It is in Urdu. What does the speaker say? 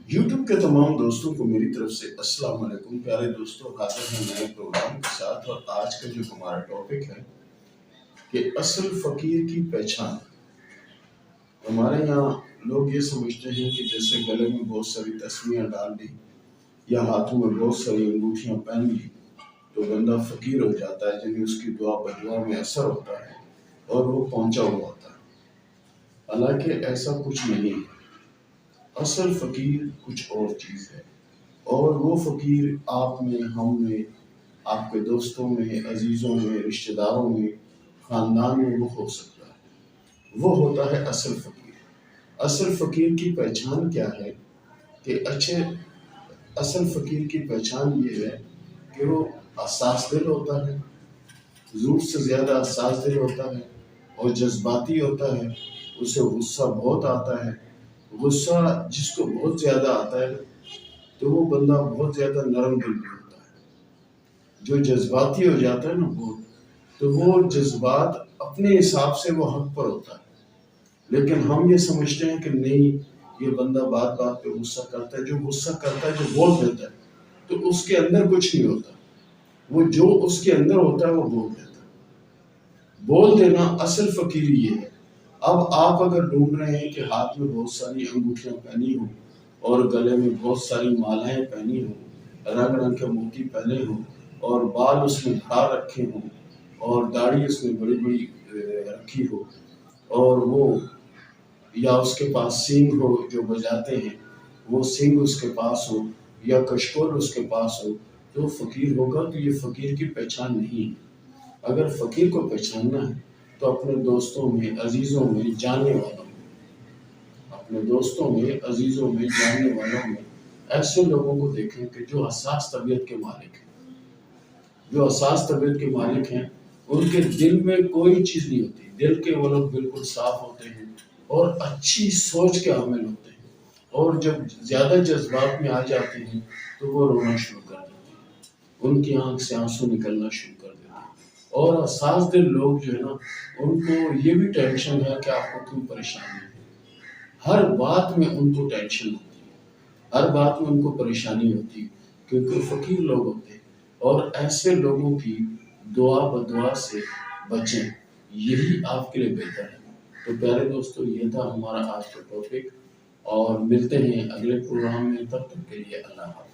یوٹیوب کے تمام دوستوں کو میری طرف سے السلام علیکم۔ پیارے دوستوں، حاضر ہیں نئے پروگرام کے ساتھ، اور آج کا جو ہمارا ٹاپک ہے کہ اصل فقیر کی پہچان۔ ہمارے یہاں لوگ یہ سمجھتے ہیں کہ جیسے گلے میں بہت ساری تسمیاں ڈال دی یا ہاتھوں میں بہت ساری انگوٹھیاں پہن لی تو بندہ فقیر ہو جاتا ہے، یعنی اس کی دعا بدعا میں اثر ہوتا ہے اور وہ پہنچا ہوا ہوتا ہے۔ حالانکہ ایسا کچھ نہیں ہے۔ اصل فقیر کچھ اور چیز ہے، اور وہ فقیر آپ میں، ہم میں، آپ کے دوستوں میں، عزیزوں میں، رشتہ داروں میں، خاندان میں وہ ہو سکتا ہے۔ وہ ہوتا ہے اصل فقیر۔ اصل فقیر کی پہچان کیا ہے کہ اصل فقیر کی پہچان یہ ہے کہ وہ حساس دل ہوتا ہے، ضرورت سے زیادہ حساس دل ہوتا ہے اور جذباتی ہوتا ہے۔ اسے غصہ بہت آتا ہے۔ غصہ جس کو بہت زیادہ آتا ہے تو وہ بندہ بہت زیادہ نرم دل بھی ہوتا ہے۔ جو جذباتی ہو جاتا ہے نا بہت، تو وہ جذبات اپنے حساب سے وہ حق پر ہوتا ہے، لیکن ہم یہ سمجھتے ہیں کہ نہیں، یہ بندہ بات بات پہ غصہ کرتا ہے۔ جو غصہ کرتا ہے، جو بول دیتا ہے، تو اس کے اندر کچھ نہیں ہوتا۔ وہ جو اس کے اندر ہوتا ہے وہ بول دیتا ہے۔ بول دینا اصل فقیری یہ ہے۔ اب آپ اگر ڈھونڈ رہے ہیں کہ ہاتھ میں بہت ساری انگوٹھیاں پہنی ہوں اور گلے میں بہت ساری مالائیں پہنی ہوں، رنگ رنگ کے موتی پہنے ہوں، اور بال اس میں جھاڑ رکھے ہوں، اور داڑھی اس میں بڑی بڑی رکھی ہو، اور وہ یا اس کے پاس سینگ ہو جو بجاتے ہیں، وہ سینگ اس کے پاس ہو، یا کشکول اس کے پاس ہو، تو فقیر ہوگا۔ تو یہ فقیر کی پہچان نہیں ہے۔ اگر فقیر کو پہچاننا ہے تو اپنے دوستوں میں، عزیزوں میں، جاننے والوں میں، اپنے دوستوں میں، عزیزوں میں، جاننے والوں میں ایسے لوگوں کو دیکھیں کہ جو حساس طبیعت کے مالک ہیں۔ جو حساس طبیعت کے مالک ہیں، ان کے دل میں کوئی چیز نہیں ہوتی۔ دل کے وہ لوگ بالکل صاف ہوتے ہیں اور اچھی سوچ کے حامل ہوتے ہیں، اور جب زیادہ جذبات میں آ جاتے ہیں تو وہ رونا شروع کر دیتے ہیں۔ ان کی آنکھ سے آنسو نکلنا شروع کر دیتے ہیں۔ اور حساس دل لوگ جو ہے نا، ان کو یہ بھی ٹینشن ہے کہ آپ کو کیوں پریشانی ہے۔ ہر بات میں ان کو ٹینشن ہوتی ہے، ہر بات میں ان کو پریشانی ہوتی ہے، کیونکہ فقیر لوگ ہوتے ہیں۔ اور ایسے لوگوں کی دعا بدعا سے بچیں، یہی آپ کے لیے بہتر ہے۔ تو پیارے دوستو، یہ تھا ہمارا آج کا ٹاپک، اور ملتے ہیں اگلے پروگرام میں۔ تب تک کے لیے اللہ حافظ۔